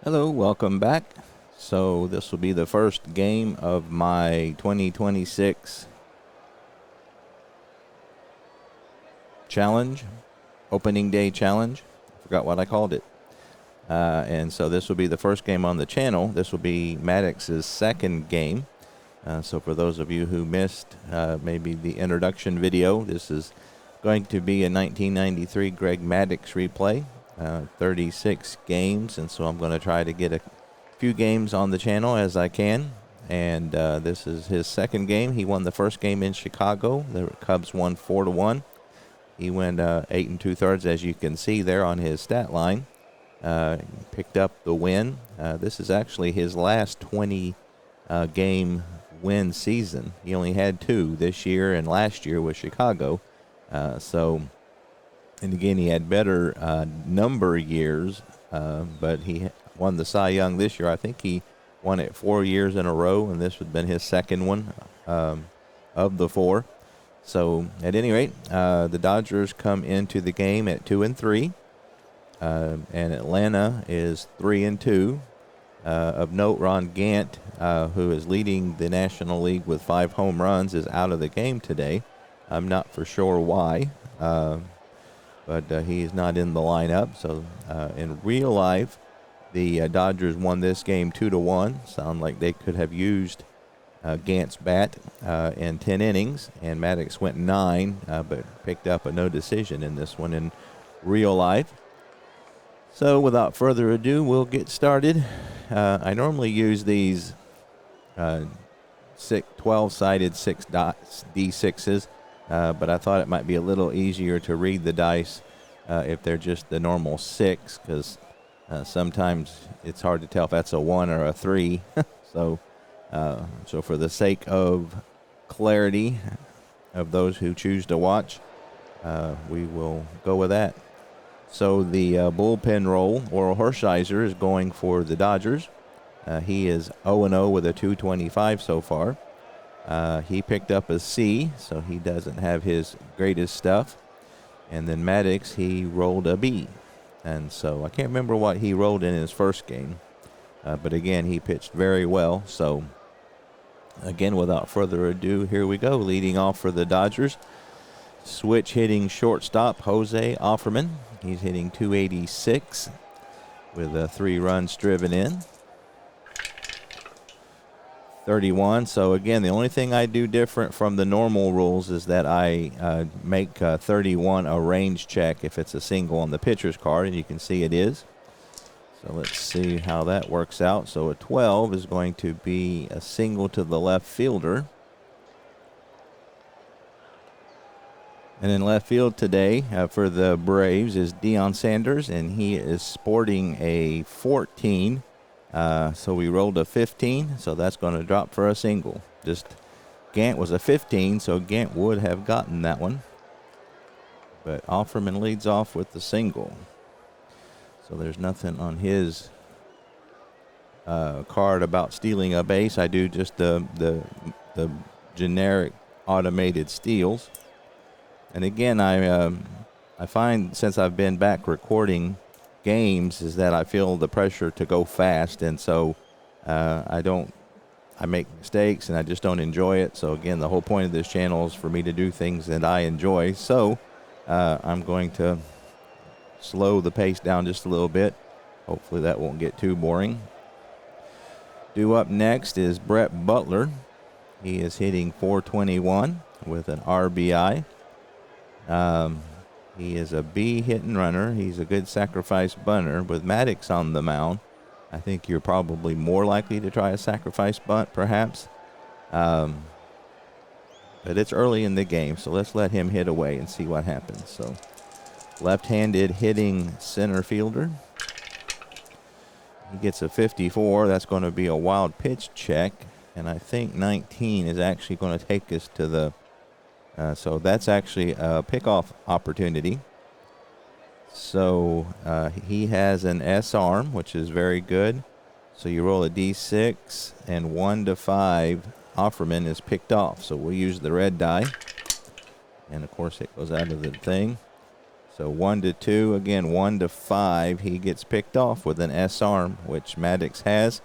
Hello, welcome back. So this will be the first game of my 2026 challenge, opening day challenge. Forgot what I called it. And so this will be the first game on the channel. This will be Maddux's second game. So for those of you who missed maybe the introduction video, this is going to be a 1993 Greg Maddux replay. 36 games, and so I'm going to try to get a few games on the channel as I can. And this is his second game. He won the first game in Chicago. The Cubs won 4-1. He went 8 2/3, as you can see there on his stat line. Picked up the win. This is actually his last 20 game win season. He only had 2 this year, and last year with Chicago. And again, he had better number years, but he won the Cy Young this year. I think he won it 4 years in a row, and this would have been his second one of the 4. So at any rate, the Dodgers come into the game at 2-3, and Atlanta is 3-2. Of note, Ron Gant, who is leading the National League with 5 home runs, is out of the game today. I'm not for sure why. But he is not in the lineup. So in real life, the Dodgers won this game 2-1. Sound like they could have used Gant's bat in 10 innings, and Maddux went 9, but picked up a no decision in this one in real life. So without further ado, we'll get started. I normally use these 12-sided 6 dots, D6s. But I thought it might be a little easier to read the dice if they're just the normal 6, because sometimes it's hard to tell if that's a 1 or a 3. So for the sake of clarity of those who choose to watch, we will go with that. So the bullpen role, Oral Hershiser, is going for the Dodgers. He is 0-0 with a 225 so far. He picked up a C, so he doesn't have his greatest stuff. And then Maddux, he rolled a B. And so I can't remember what he rolled in his first game. But again, he pitched very well. So again, without further ado, here we go. Leading off for the Dodgers, switch hitting shortstop, Jose Offerman. He's hitting 286 with 3 runs driven in. 31. So again, the only thing I do different from the normal rules is that I make 31 a range check if it's a single on the pitcher's card, and you can see it is. So let's see how that works out. So a 12 is going to be a single to the left fielder. And in left field today for the Braves is Deion Sanders, and he is sporting a 14. So we rolled a 15, so that's going to drop for a single. Just Gant was a 15, so Gant would have gotten that one. But Offerman leads off with the single. So there's nothing on his card about stealing a base. I do just the generic automated steals. And again, I find since I've been back recording games is that I feel the pressure to go fast, and so I make mistakes and I just don't enjoy it. So again, the whole point of this channel is for me to do things that I enjoy. So I'm going to slow the pace down just a little bit. Hopefully that won't get too boring. Due up next is Brett Butler. He is hitting 421 with an RBI. He is a B hit and runner. He's a good sacrifice bunter. With Maddux on the mound, I think you're probably more likely to try a sacrifice bunt, perhaps. But it's early in the game, so let's let him hit away and see what happens. So left-handed hitting center fielder. He gets a 54. That's going to be a wild pitch check. And I think 19 is actually going to take us to the so that's actually a pickoff opportunity. So he has an S arm, which is very good. So you roll a D6, and 1 to 5, Offerman is picked off. So we'll use the red die. And, of course, it goes out of the thing. So 1-2, again 1-5. He gets picked off with an S arm, which Maddux has.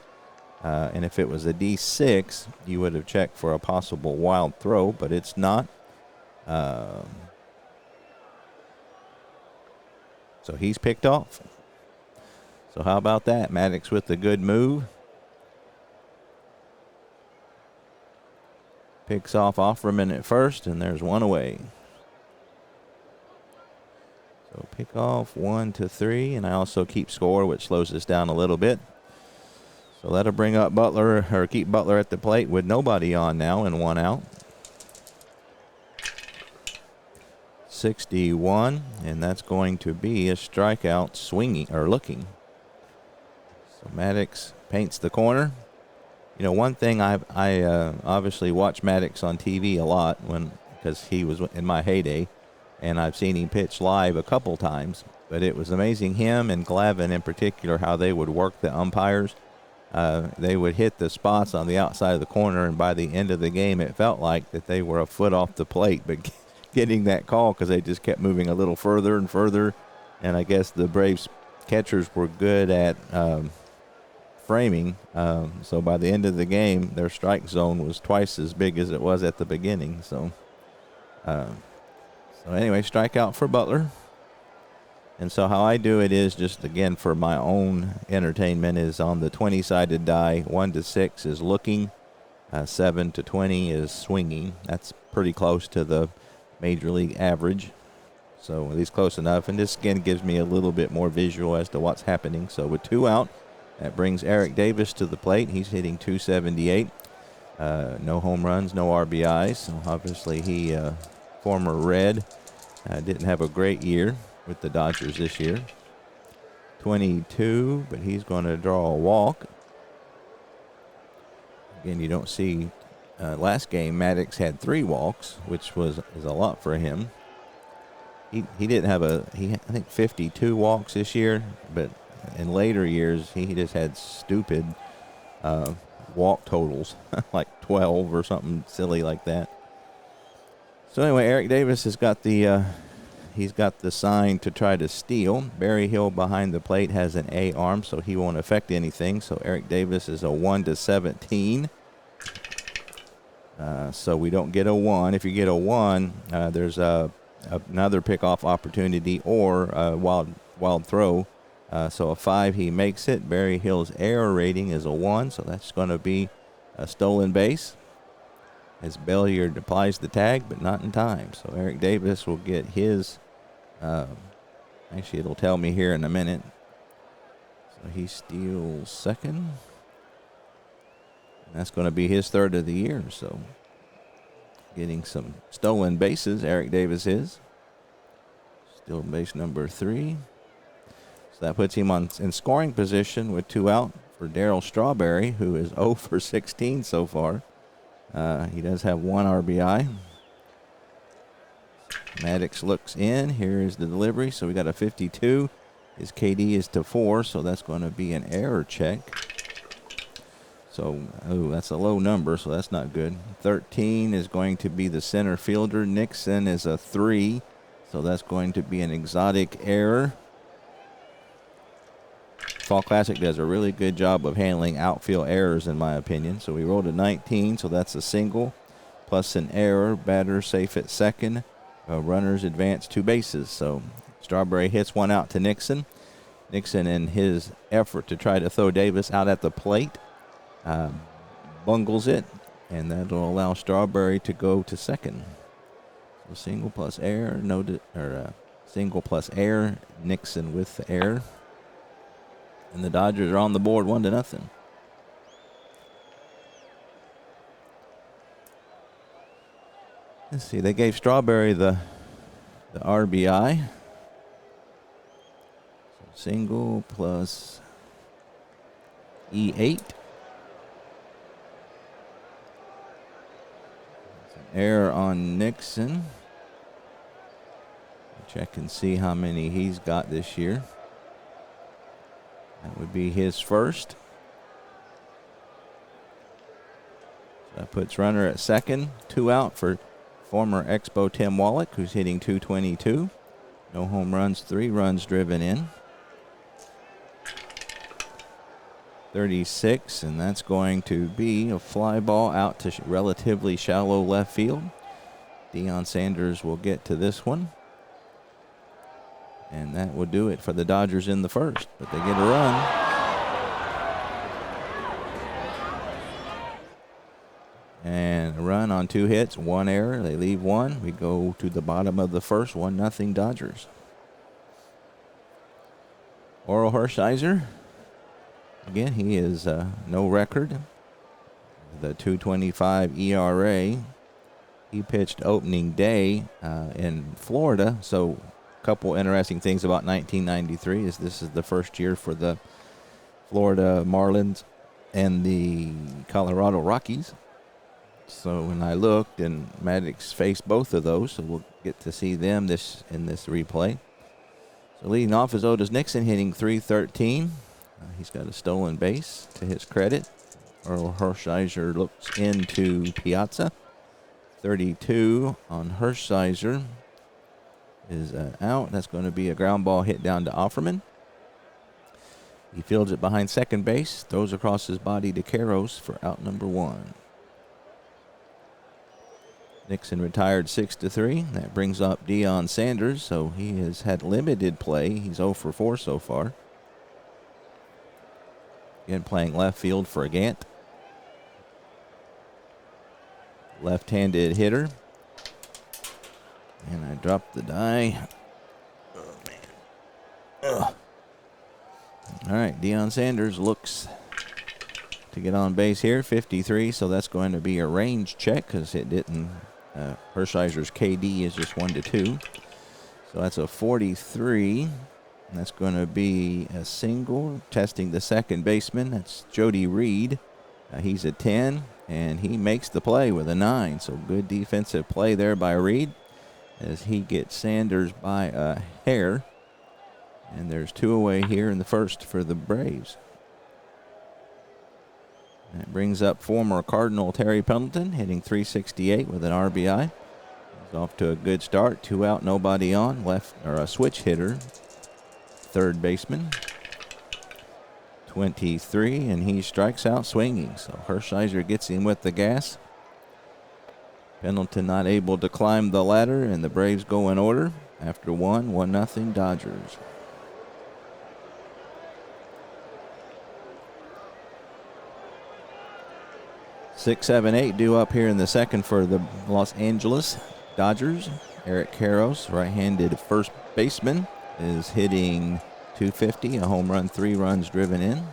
And if it was a D6, you would have checked for a possible wild throw, but it's not. So he's picked off. So how about that? Maddux with a good move. Picks off Offerman at first, and there's one away. So pick off 1-3, and I also keep score, which slows this down a little bit. So that'll bring up Butler, or keep Butler at the plate with nobody on now and one out. 61, and that's going to be a strikeout swinging, or looking. So Maddux paints the corner. You know, one thing I obviously watch Maddux on TV a lot because he was in my heyday, and I've seen him pitch live a couple times. But it was amazing, him and Glavin in particular, how they would work the umpires. They would hit the spots on the outside of the corner, and by the end of the game, it felt like that they were a foot off the plate, but getting that call because they just kept moving a little further and further. And I guess the Braves catchers were good at framing. So by the end of the game, their strike zone was twice as big as it was at the beginning. So anyway, strikeout for Butler. And so how I do it is just, again, for my own entertainment, is on the 20-sided die. 1-6 is looking. 7-20 is swinging. That's pretty close to the major league average. So at least close enough. And this, again, gives me a little bit more visual as to what's happening. So with 2 out, that brings Eric Davis to the plate. He's hitting .278. No home runs, no RBIs. So obviously he, former Red, didn't have a great year with the Dodgers this year. 22, but he's going to draw a walk. Again, you don't see, last game Maddux had 3 walks, which is a lot for him. He didn't have I think 52 walks this year, but in later years he just had stupid walk totals, like 12 or something silly like that. So anyway, Eric Davis has got the he's got the sign to try to steal. Barry Hill behind the plate has an A arm, so he won't affect anything. So Eric Davis is a 1-17. So we don't get a 1. If you get a 1, there's another pickoff opportunity or a wild throw. So a 5, he makes it. Barry Hill's error rating is a 1, so that's going to be a stolen base. As Belliard applies the tag, but not in time. So Eric Davis will get his, actually it'll tell me here in a minute. So he steals second. And that's going to be his 3rd of the year. So getting some stolen bases, Eric Davis is. Still base number 3. So that puts him in scoring position with 2 out for Darryl Strawberry, who is 0 for 16 so far. He does have 1 RBI. Maddux looks in. Here is the delivery. So we got a 52. His KD is to 4, so that's going to be an error check. So, that's a low number, so that's not good. 13 is going to be the center fielder. Nixon is a 3, so that's going to be an exotic error. Fall Classic does a really good job of handling outfield errors, in my opinion. So we rolled a 19, so that's a single, plus an error. Batter safe at second. Runners advance 2 bases. So Strawberry hits 1 out to Nixon. Nixon, in his effort to try to throw Davis out at the plate, bungles it, and that'll allow Strawberry to go to second. So single plus error, single plus error. Nixon with the error. And the Dodgers are on the board 1-0. Let's see, they gave Strawberry the RBI. So single plus E8. Error on Nixon. Check and see how many he's got this year. That would be his first. So that puts runner at second. 2 out for former Expo Tim Wallach, who's hitting .222. No home runs, 3 runs driven in. 36, and that's going to be a fly ball out to relatively shallow left field. Deion Sanders will get to this one. And that will do it for the Dodgers in the first, but they get a run. And a run on 2 hits, 1 error. They leave 1. We go to the bottom of the first, 1-0 Dodgers. Oral Hershiser, again, he is no record. The 2.25 ERA. He pitched opening day in Florida, so a couple interesting things about 1993 is this is the first year for the Florida Marlins and the Colorado Rockies. So when I looked, and Maddux faced both of those, so we'll get to see them in this replay. So leading off is Otis Nixon, hitting .313. He's got a stolen base to his credit. Earl Hershiser looks into Piazza. 32 on Hershiser is out. That's going to be a ground ball hit down to Offerman. He fields it behind second base, throws across his body to Karros for out number 1. Nixon retired 6-3. That brings up Deion Sanders, so he has had limited play. He's 0 for 4 so far. Again, playing left field for Gant. Left-handed hitter. And I dropped the die. Oh, man. Ugh. All right, Deion Sanders looks to get on base here, 53, so that's going to be a range check because it didn't. Hershiser's KD is just 1-2. So that's a 43. And that's going to be a single. Testing the second baseman. That's Jody Reed. He's a 10, and he makes the play with a 9. So good defensive play there by Reed as he gets Sanders by a hair. And there's 2 away here in the first for the Braves. That brings up former Cardinal Terry Pendleton, hitting .368 with an RBI. He's off to a good start. 2 out, nobody on. Left, or a switch hitter. Third baseman. 23, and he strikes out swinging. So Hershiser gets him with the gas. Pendleton not able to climb the ladder, and the Braves go in order. After 1-0 Dodgers. 6, 7, 8 due up here in the second for the Los Angeles Dodgers. Eric Karros, right-handed first baseman, is hitting .250, a home run, 3 runs driven in.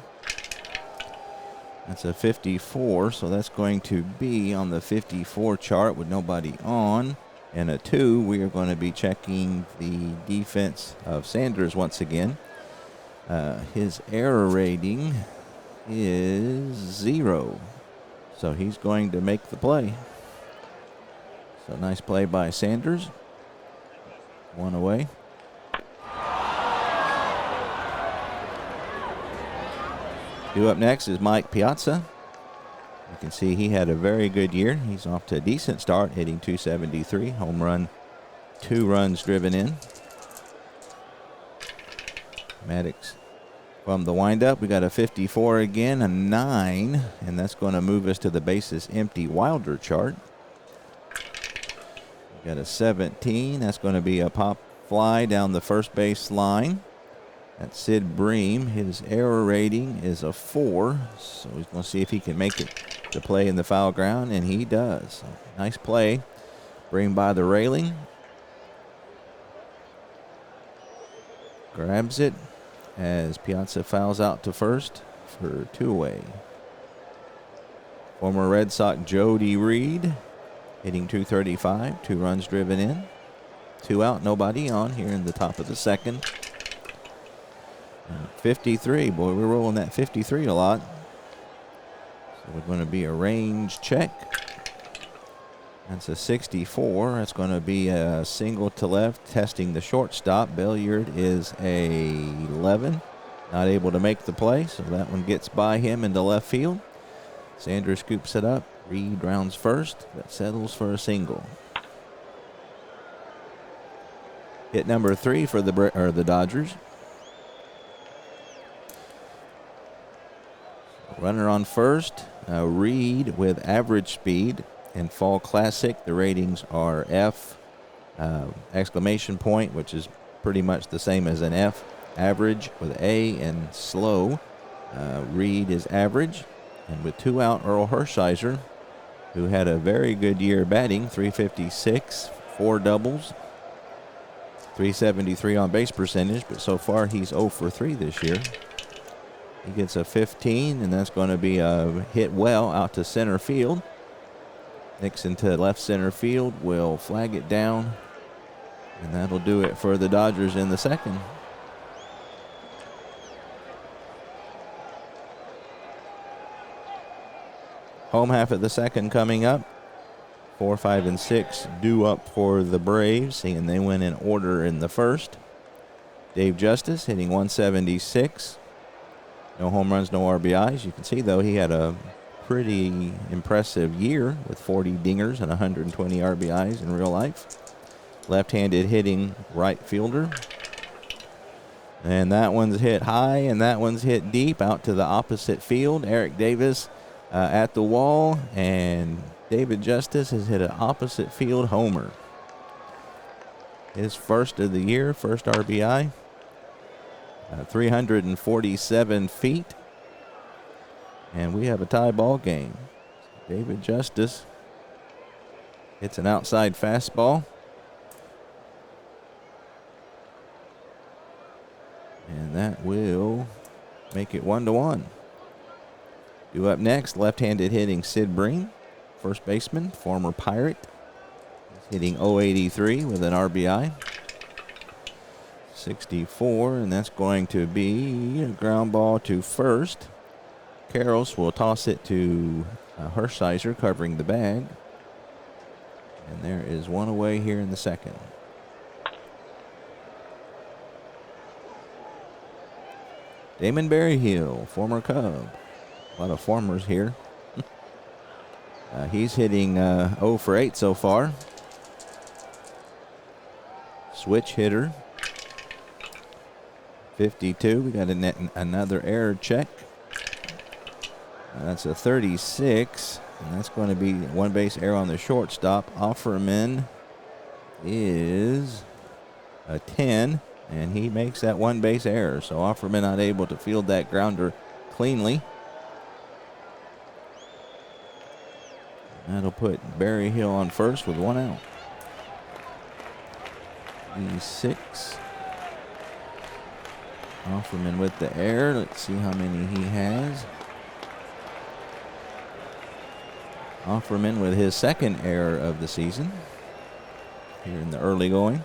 That's a 54, so that's going to be on the 54 chart with nobody on. And a 2, we are going to be checking the defense of Sanders once again. His error rating is 0. So he's going to make the play. So nice play by Sanders. 1 away. Due up next is Mike Piazza. You can see he had a very good year. He's off to a decent start, hitting .273. Home run, 2 runs driven in. Maddux from the windup, we got a 54 again, a 9, and that's going to move us to the bases empty Wilder chart. We got a 17. That's going to be a pop fly down the first base line. That's Sid Bream. His error rating is a 4, so he's going to see if he can make it to play in the foul ground, and he does. So, nice play. Bream by the railing. Grabs it as Piazza fouls out to first for 2 away. Former Red Sox Jody Reed hitting .235, 2 runs driven in. 2 out, nobody on here in the top of the second. 53, boy, we're rolling that 53 a lot. So we're going to be a range check. That's a 64. That's going to be a single to left, testing the shortstop. Belliard is a 11. Not able to make the play, so that one gets by him into left field. Sanders scoops it up. Reed rounds first, but settles for a single. Hit number 3 for the Dodgers. Runner on first, Reed with average speed. In Fall Classic, the ratings are F, exclamation point, which is pretty much the same as an F, average with A, and slow. Reed is average. And with 2 out, Earl Hershiser, who had a very good year batting, 356, 4 doubles, 373 on base percentage, but so far he's 0 for 3 this year. He gets a 15, and that's going to be a hit well out to center field. Nixon to left center field will flag it down, and that'll do it for the Dodgers in the second. Home half of the second coming up. 4, 5, and 6 due up for the Braves, and they went in order in the first. Dave Justice hitting 176. No home runs, no RBIs. You can see, though, he had a pretty impressive year with 40 dingers and 120 RBIs in real life. Left-handed hitting right fielder. And that one's hit high, and that one's hit deep out to the opposite field. Eric Davis at the wall, and David Justice has hit an opposite field homer. His first of the year, first RBI. 347 feet. And we have a tie ball game. David Justice hits an outside fastball. And that will make it 1-1. Due up next, left-handed hitting Sid Breen, first baseman, former Pirate. He's hitting .083 with an RBI. 64, and that's going to be a ground ball to first. Karros will toss it to Hershiser covering the bag. And there is one away here in the second. Damon Berryhill, former Cub. A lot of formers here. He's hitting 0 for 8 so far. Switch hitter. 52. We got another error check. That's a 36. And that's going to be one base error on the shortstop. Offerman is a 10. And he makes that one base error. So Offerman not able to field that grounder cleanly. That'll put Berryhill on first with 1 out. E6. Offerman with the error. Let's see how many he has. Offerman with his second error of the season here in the early going.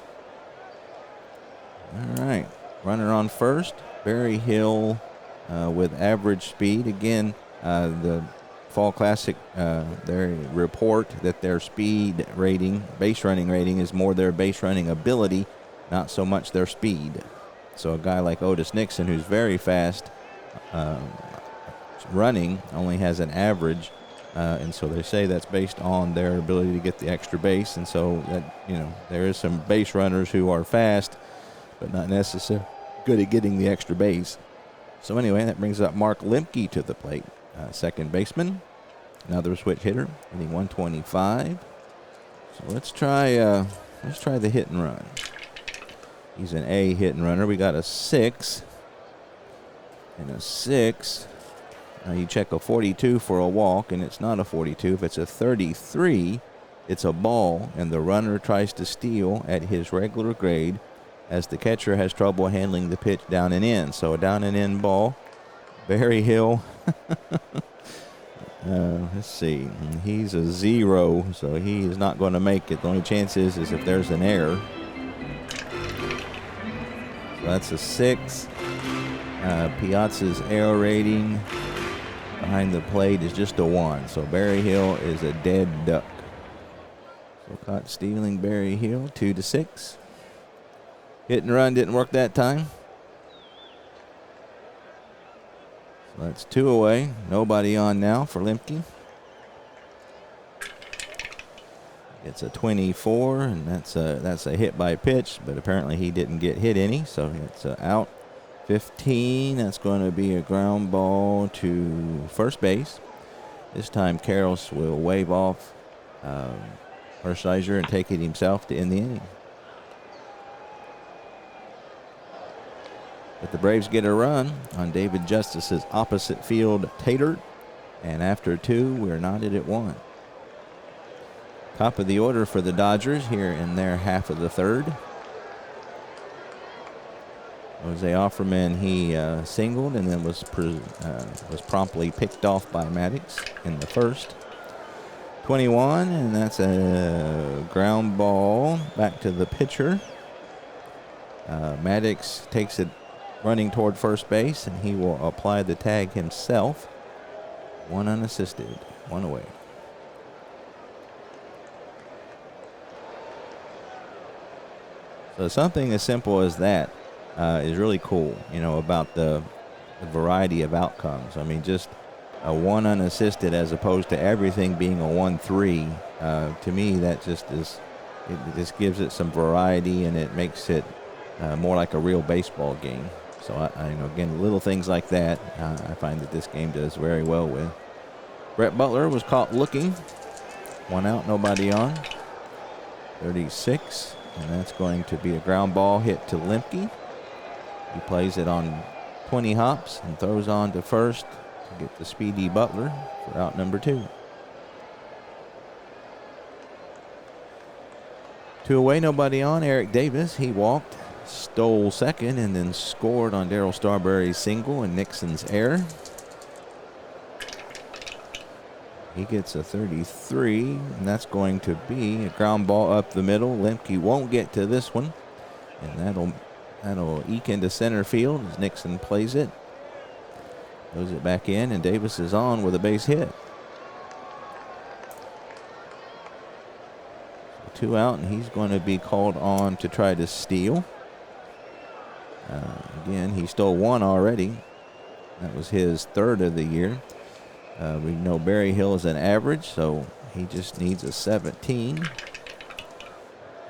All right, runner on first. Berryhill with average speed. Again, the Fall Classic, they report that their speed rating, base running rating, is more their base running ability, not so much their speed. So a guy like Otis Nixon, who's very fast running, only has an average, and so they say that's based on their ability to get the extra base. And so that, there is some base runners who are fast, but not necessarily good at getting the extra base. So anyway, that brings up Mark Lemke to the plate, second baseman, another switch hitter, hitting 125. So let's try the hit and run. He's an A hit and runner. We got a 6 and a 6. You check a 42 for a walk, and it's not a 42. If it's a 33, it's a ball, and the runner tries to steal at his regular grade as the catcher has trouble handling the pitch down and in. So a down and in ball. Berryhill, let's see. He's a 0, so he is not going to make it. The only chance is if there's an error. So that's a 6. Piazza's error rating behind the plate is just a 1. So Berryhill is a dead duck. So caught stealing Berryhill, 2-6. Hit and run didn't work that time. So that's 2 away. Nobody on now for Lemke. It's a 24, and that's a hit by pitch, but apparently he didn't get hit any, so it's out. 15, that's going to be a ground ball to first base. This time Karros will wave off Hershiser and take it himself to end the inning. But the Braves get a run on David Justice's opposite field tater, and after 2, we're knotted at 1. Top of the order for the Dodgers here in their half of the third. Jose Offerman, he singled and then was promptly picked off by Maddux in the first. 21, and that's a ground ball back to the pitcher. Maddux takes it running toward first base, and he will apply the tag himself. 1 unassisted, 1 away. So something as simple as that is really cool, about the variety of outcomes. I mean, just a 1 unassisted as opposed to everything being a 1-3. To me, that just just gives it some variety, and it makes it more like a real baseball game. So, again, little things like that I find that this game does very well with. Brett Butler was caught looking. 1 out, nobody on. 36. And that's going to be a ground ball hit to Lemke. He plays it on 20 hops and throws on to first to get the speedy Butler for out number 2. 2 away, nobody on. Eric Davis, he walked, stole second, and then scored on Darryl Starberry's single and Nixon's error. He gets a 33, and that's going to be a ground ball up the middle. Lemke won't get to this one, and that'll eke into center field as Nixon plays it. Throws it back in, and Davis is on with a base hit. 2 out, and he's going to be called on to try to steal. Again, he stole 1 already. That was his 3rd of the year. We know Barry Hill is an average, so he just needs a 17.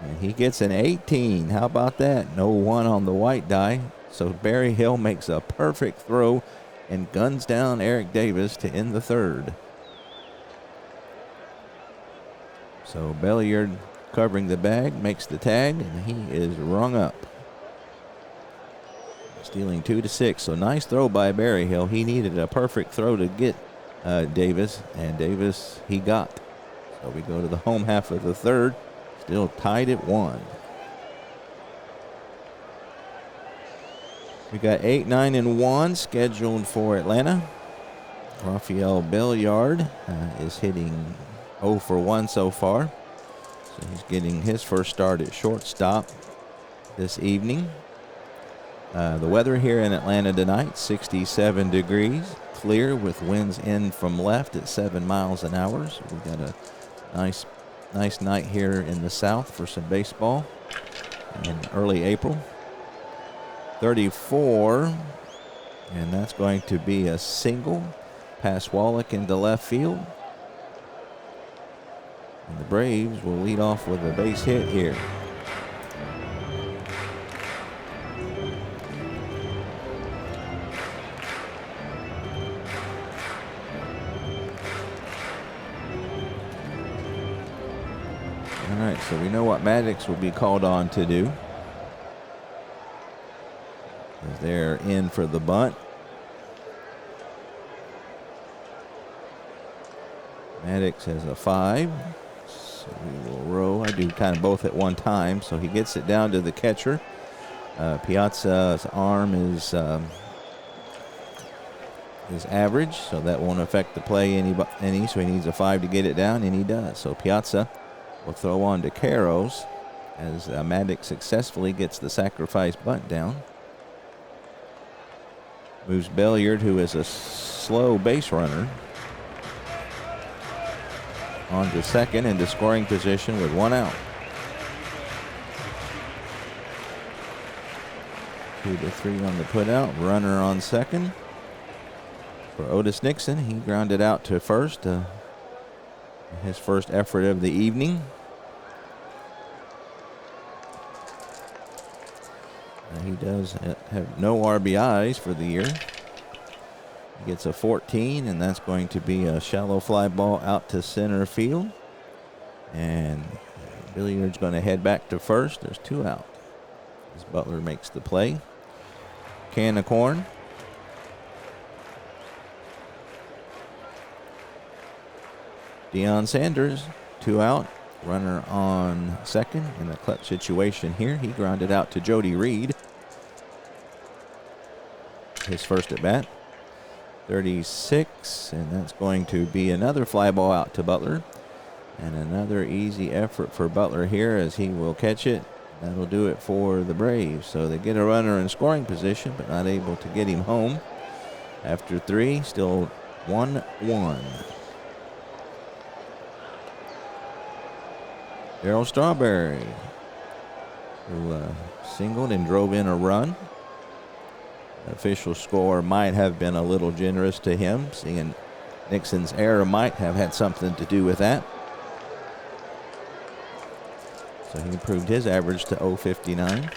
And he gets an 18. How about that? No 1 on the white die. So Barry Hill makes a perfect throw and guns down Eric Davis to end the 3rd. So Belliard covering the bag, makes the tag, and he is rung up. Stealing 2 to 6. So nice throw by Barry Hill. He needed a perfect throw to get Davis, and Davis he got. So we go to the home half of the 3rd, still tied at 1. We got 8, 9, and 1 scheduled for Atlanta. Rafael Belliard is hitting 0 for 1 so far. So he's getting his first start at shortstop this evening. The weather here in Atlanta tonight, 67 degrees. Clear with winds in from left at 7 miles an hour. So we've got a nice night here in the south for some baseball in early April. 34, and that's going to be a single past Wallach into left field. And the Braves will lead off with a base hit here. All right, so we know what Maddux will be called on to do. As they're in for the bunt. Maddux has a 5. So we will row. I do kind of both at one time. So he gets it down to the catcher. Piazza's arm is average, so that won't affect the play any. So he needs a 5 to get it down, and he does. So Piazza will throw on to Karros as Maddux successfully gets the sacrifice bunt down. Moves Belliard, who is a slow base runner, on to second into scoring position with 1 out. 2 to 3 on the putout. Runner on second. For Otis Nixon, he grounded out to first. His first effort of the evening. he does have no RBIs for the year. He gets a 14, and that's going to be a shallow fly ball out to center field. And Billiard's going to head back to first. There's 2 out as Butler makes the play. Can of corn. Deion Sanders, 2 out. Runner on second in a clutch situation here. He grounded out to Jody Reed. His first at bat. 36, and that's going to be another fly ball out to Butler. And another easy effort for Butler here as he will catch it. That'll do it for the Braves. So they get a runner in scoring position, but not able to get him home. After 3, still 1-1. Darryl Strawberry, who singled and drove in a run. The official score might have been a little generous to him, seeing Nixon's error might have had something to do with that. So he improved his average to .059.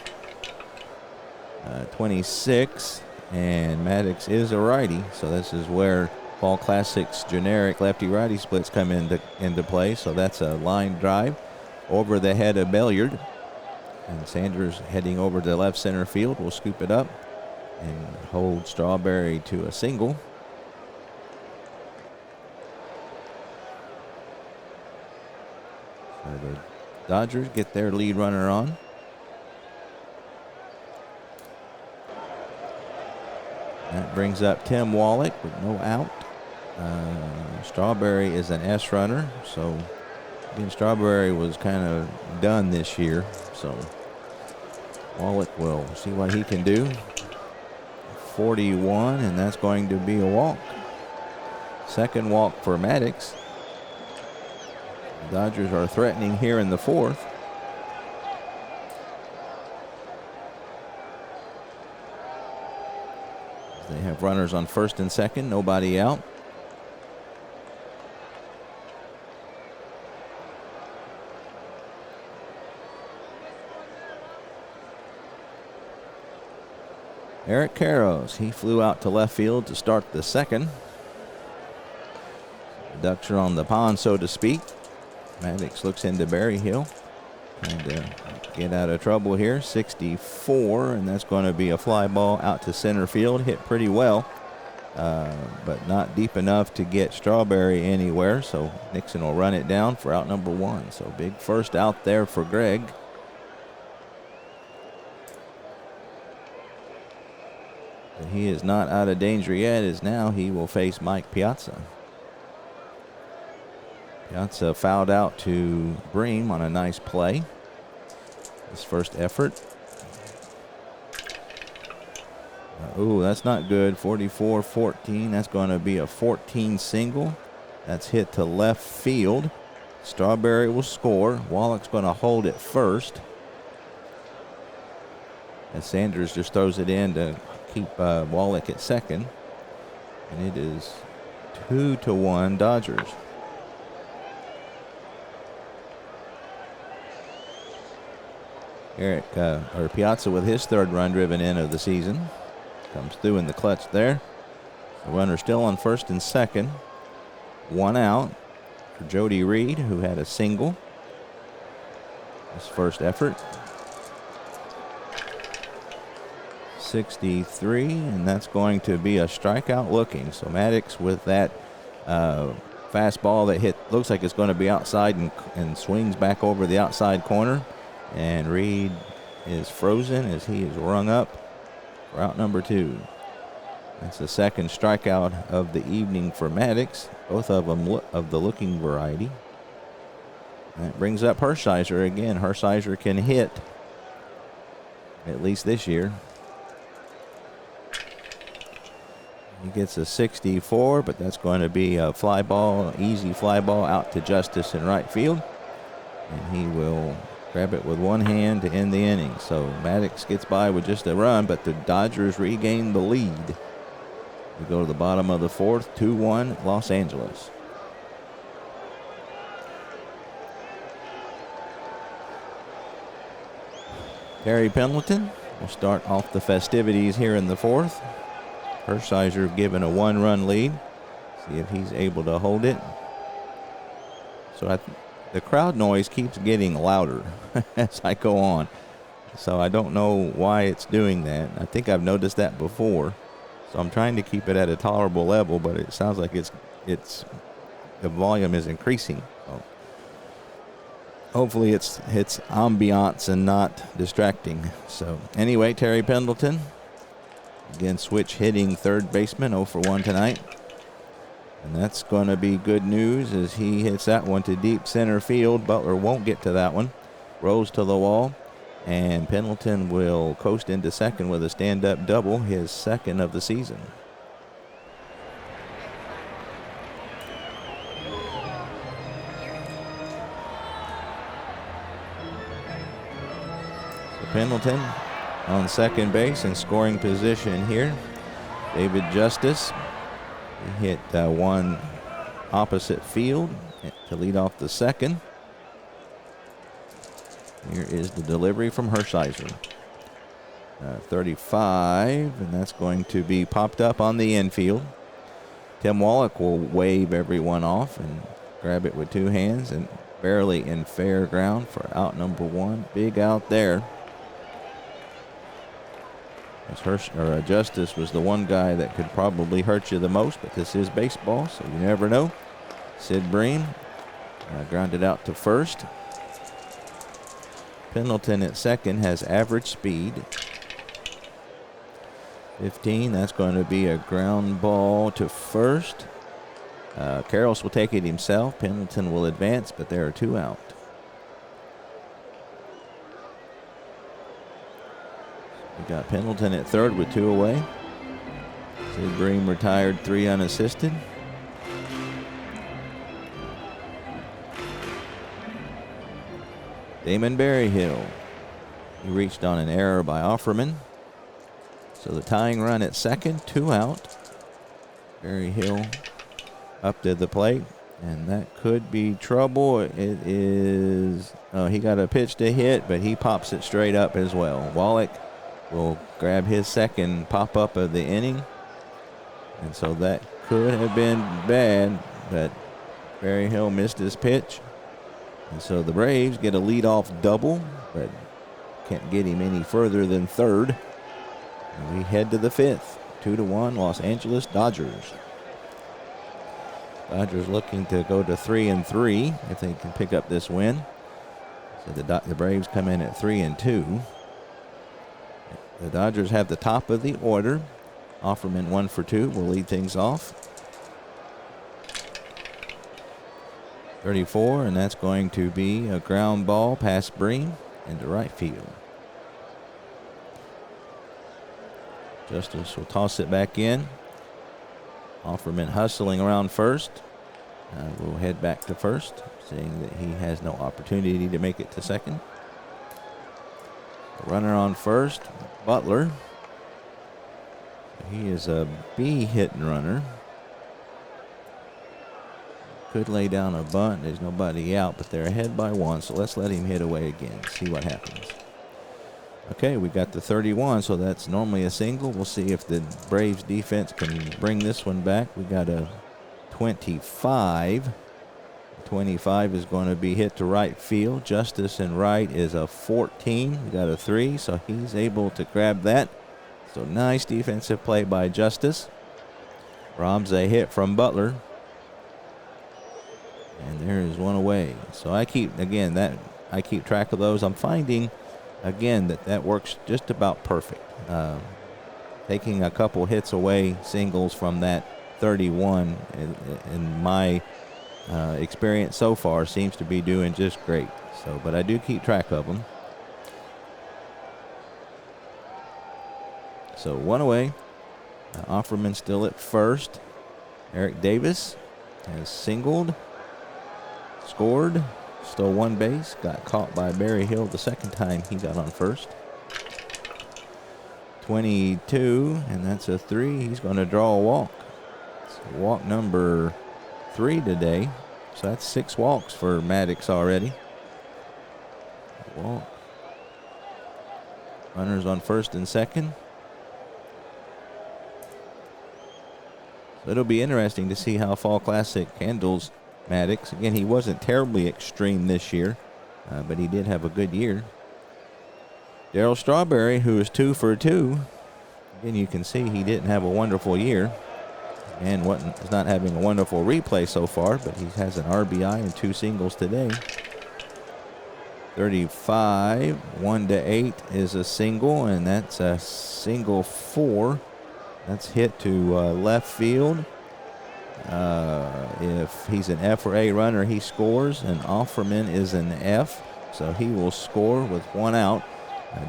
26, and Maddux is a righty, so this is where Fall Classic's generic lefty-righty splits come into play. So that's a line drive over the head of Billiard. And Sanders heading over to left center field will scoop it up and hold Strawberry to a single. So the Dodgers get their lead runner on. That brings up Tim Wallach with no out. Strawberry is an S runner, so again, Strawberry was kind of done this year, so Wallach will see what he can do. 41, and that's going to be a walk. Second walk for Maddux. The Dodgers are threatening here in the 4th. They have runners on first and second, nobody out. Eric Karros, he flew out to left field to start the second. Reduction on the pond, so to speak. Maddux looks into Berryhill. Trying to get out of trouble here. 64, and that's going to be a fly ball out to center field. Hit pretty well, but not deep enough to get Strawberry anywhere. So Nixon will run it down for out number 1. So big first out there for Greg. But he is not out of danger yet, as now he will face Mike Piazza. Piazza fouled out to Bream on a nice play. His first effort. Ooh, that's not good. 44-14. That's going to be a 14 single. That's hit to left field. Strawberry will score. Wallach's going to hold it first. And Sanders just throws it in to keep Wallach at second. And it is 2-1 Dodgers. Piazza with his third run driven in of the season. Comes through in the clutch there. The runner still on first and second. 1 out for Jody Reed, who had a single. His first effort. 63, and that's going to be a strikeout looking. So Maddux with that fastball that looks like it's going to be outside and swings back over the outside corner. And Reed is frozen as he is rung up for out number 2. That's the second strikeout of the evening for Maddux, both of them of the looking variety. That brings up Hershiser again. Hershiser can hit, at least this year. He gets a 64, but that's going to be a fly ball, easy fly ball out to Justice in right field. And he will grab it with one hand to end the inning. So Maddux gets by with just a run, but the Dodgers regain the lead. We go to the bottom of the 4th, 2-1 Los Angeles. Terry Pendleton We'll start off the festivities here in the fourth. Hershiser given a 1-run lead. See if he's able to hold it. So the crowd noise keeps getting louder as I go on. So I don't know why it's doing that. I think I've noticed that before. So I'm trying to keep it at a tolerable level, but it sounds like it's the volume is increasing. So hopefully it's ambiance and not distracting. So anyway, Terry Pendleton, again switch hitting third baseman, 0 for 1 tonight. And that's going to be good news as he hits that one to deep center field. Butler won't get to that one. Rolls to the wall. And Pendleton will coast into second with a stand-up double, his second of the season. So Pendleton on second base and scoring position here. David Justice. He hit one opposite field to lead off the second. Here is the delivery from Hershiser. 35, and that's going to be popped up on the infield. Tim Wallach will wave everyone off and grab it with two hands and barely in fair ground for out number one. Big out there. As Justice was the one guy that could probably hurt you the most, but this is baseball, so you never know. Sid Bream grounded out to first. Pendleton at second has average speed. 15, that's going to be a ground ball to first. Karros will take it himself. Pendleton will advance, but there are two out. We got Pendleton at third with two away. Sid Bream retired 3 unassisted. Damon Berryhill. He reached on an error by Offerman. So the tying run at second, 2 out. Berryhill up to the plate, and that could be trouble. It is, he got a pitch to hit, but he pops it straight up as well. Wallach will grab his second pop-up of the inning. And so that could have been bad, but Berryhill missed his pitch. And so the Braves get a leadoff double, but can't get him any further than third. And we head to the fifth. 2-1 Los Angeles Dodgers. Dodgers looking to go to 3-3 if they can pick up this win. So the Braves come in at 3-2. The Dodgers have the top of the order. Offerman 1 for 2 will lead things off. 34, and that's going to be a ground ball past Bream into right field. Justice will toss it back in. Offerman hustling around first. We'll head back to first, seeing that he has no opportunity to make it to second. Runner on first, Butler. He is a B-hitting runner. Could lay down a bunt. There's nobody out, but they're ahead by 1, so let's let him hit away again, see what happens. Okay, we got the 31, so that's normally a single. We'll see if the Braves defense can bring this one back. We got a 25. 25 is going to be hit to right field. Justice in right is a 14. We got a 3, so he's able to grab that. So nice defensive play by Justice. Robs a hit from Butler. And there is one away. So I keep track of those. I'm finding, again, that works just about perfect. Taking a couple hits away, singles from that 31 in my experience so far seems to be doing just great. So, but I do keep track of them. So 1 away. Offerman still at first. Eric Davis has singled, scored, stole 1 base, got caught by Berryhill the second time he got on first. 22, and that's a 3. He's going to draw a walk. It's walk number 3 today. So that's 6 walks for Maddux already. Walk. Runners on first and second. So it'll be interesting to see how Fall Classic handles Maddux. Again, he wasn't terribly extreme this year, but he did have a good year. Darryl Strawberry, who is 2 for 2. Again, you can see he didn't have a wonderful year and is not having a wonderful replay so far, but he has an RBI and 2 singles today. 35, 1-8 is a single, and that's a single 4. That's hit to left field. If he's an F or A runner, he scores, and Offerman is an F, so he will score with 1 out.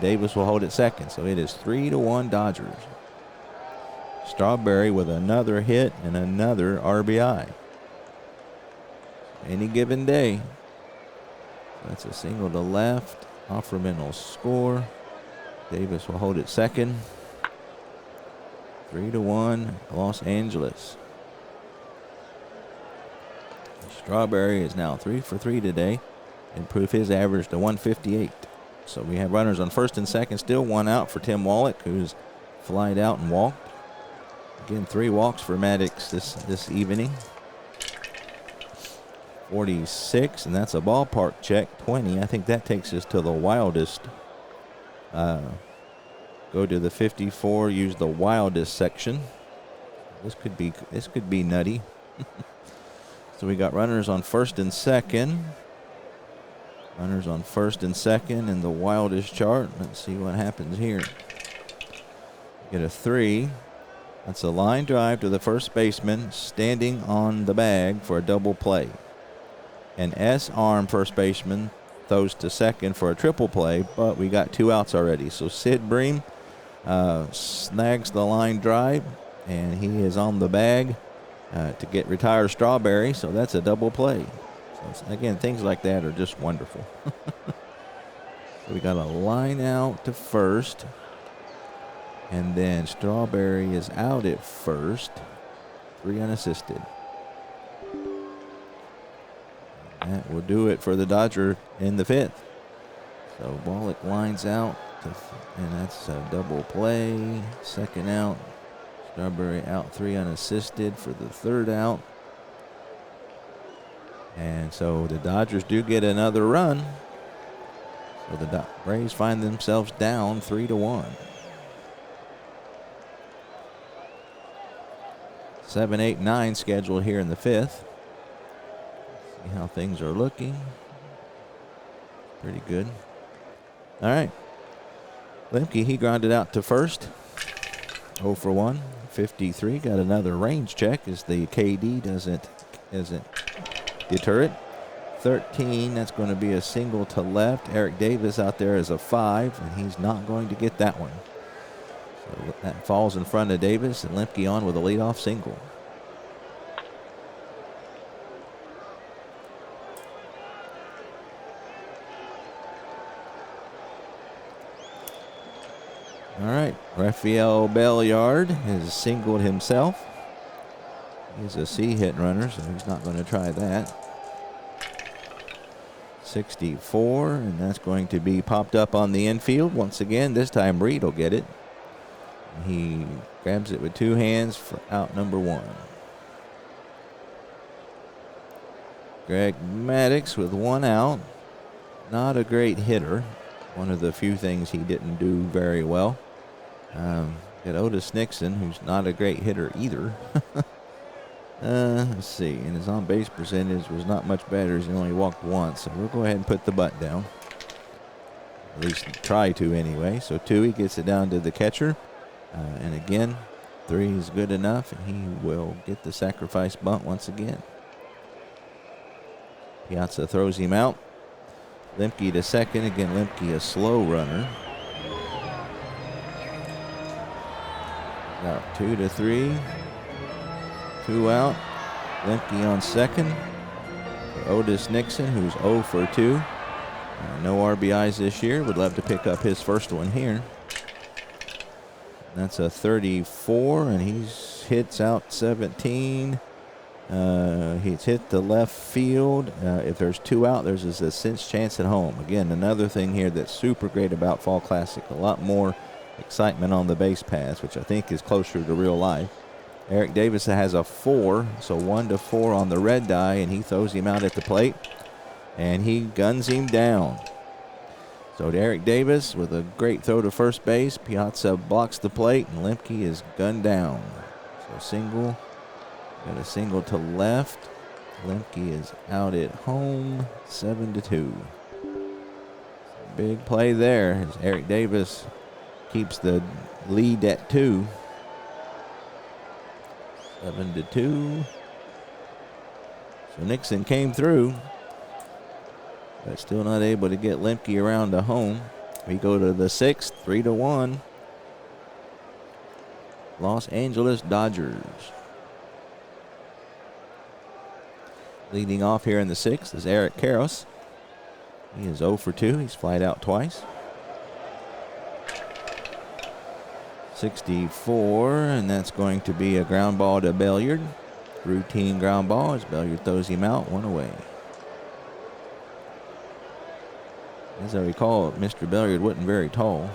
Davis will hold it second, so it is 3-1 Dodgers. Strawberry with another hit and another RBI. Any given day. That's a single to left. Offerman will score. Davis will hold it second. 3-1 Los Angeles. Strawberry is now 3 for 3 today. Improved his average to 158. So we have runners on first and second. Still 1 out for Tim Wallach, who's flied out and walked. Again, 3 walks for Maddux this evening. 46, and that's a ballpark check. 20. I think that takes us to the wildest. Go to the 54. Use the wildest section. This could be nutty. So we got runners on first and second. Runners on first and second in the wildest chart. Let's see what happens here. Get a 3. That's a line drive to the first baseman, standing on the bag for a double play. An S-arm first baseman throws to second for a triple play, but we got 2 outs already. So Sid Bream snags the line drive, and he is on the bag to get retired Strawberry, so that's a double play. So again, things like that are just wonderful. So we got a line out to first, and then Strawberry is out at first, 3 unassisted. And that will do it for the Dodger in the 5th. So Wallach lines out, and that's a double play. Second out. Strawberry out 3 unassisted for the 3rd out. And so the Dodgers do get another run. So the Braves find themselves down 3-1. 7, 8, 9 scheduled here in the 5th. See how things are looking. Pretty good. All right. Lemke, he grounded out to first. 0 for 1. 53. Got another range check as the KD doesn't deter it. 13. That's going to be a single to left. Eric Davis out there is a 5, and he's not going to get that one. So that falls in front of Davis, and Lemke on with a leadoff single. All right, Rafael Belliard has singled himself. He's a C-hit runner, so he's not going to try that. 64, and that's going to be popped up on the infield. Once again, this time Reed will get it. He grabs it with 2 hands for out number 1. Greg Maddux with 1 out. Not a great hitter. One of the few things he didn't do very well. Got Otis Nixon, who's not a great hitter either. Let's see, and his on-base percentage was not much better as he only walked once. So we'll go ahead and put the butt down. At least try to anyway. So 2, he gets it down to the catcher. And again, 3 is good enough, and he will get the sacrifice bunt once again. Piazza throws him out. Lemke to second. Again, Lemke a slow runner. Out 2-3. 2 out. Lemke on second. For Otis Nixon, who's 0 for 2. No RBIs this year. Would love to pick up his first one here. That's a 34, and he hits out 17. He's hit the left field. If there's 2 out, there's a cinch chance at home. Again, another thing here that's super great about Fall Classic. A lot more excitement on the base paths, which I think is closer to real life. Eric Davis has a 4, so 1-4 on the red die, and he throws him out at the plate, and he guns him down. So Eric Davis with a great throw to first base. Piazza blocks the plate, and Lemke is gunned down. So single. Got a single to left. Lemke is out at home, 7-2. Big play there as Eric Davis keeps the lead at 2. 7-2. So Nixon came through, but still not able to get Lemke around to home. We go to the 6th, 3-1. Los Angeles Dodgers. Leading off here in the 6th is Eric Karros. He is 0 for 2. He's flied out twice. 64, and that's going to be a ground ball to Belliard. Routine ground ball as Belliard throws him out, 1 away. As I recall, Mr. Belliard wasn't very tall.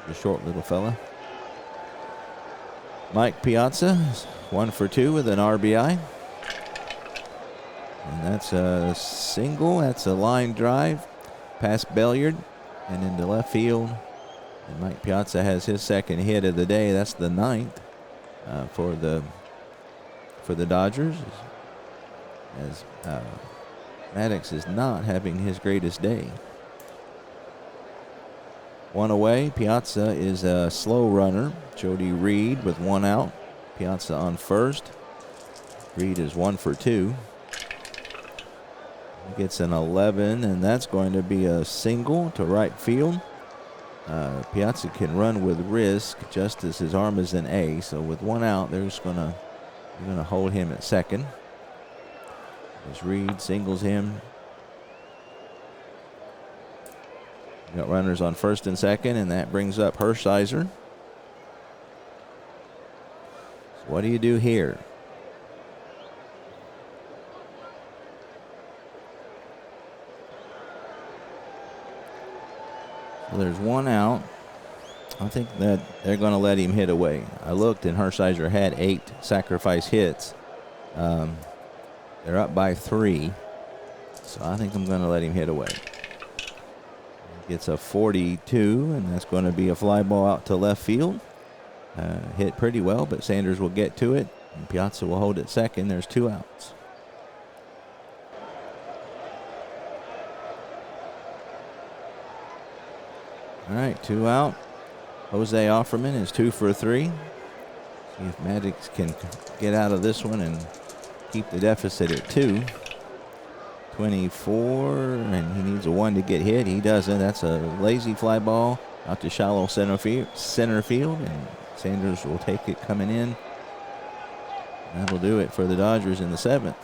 A short little fella. Mike Piazza is 1 for 2 with an RBI. And that's a single. That's a line drive past Belliard and into left field. And Mike Piazza has his second hit of the day. That's the 9th for the Dodgers. As Maddux is not having his greatest day. 1 away. Piazza is a slow runner. Jody Reed with 1 out. Piazza on first. Reed is 1 for 2. He gets an 11, and that's going to be a single to right field. Piazza can run with risk just as his arm is in A. So with 1 out, they're going to hold him at second. As Reed singles him. Got runners on first and second, and that brings up Hershiser. So what do you do here? So there's 1 out. I think that they're going to let him hit away. I looked, and Hershiser had 8 sacrifice hits. They're up by 3, so I think I'm going to let him hit away. Gets a 42, and that's going to be a fly ball out to left field. Hit pretty well, but Sanders will get to it, and Piazza will hold it second. There's 2 outs. All right, 2 out. Jose Offerman is 2 for 3. See if Maddux can get out of this one and keep the deficit at 2. 24, and he needs a 1 to get hit. He doesn't. That's a lazy fly ball out to shallow center field, and Sanders will take it coming in. That'll do it for the Dodgers in the 7th.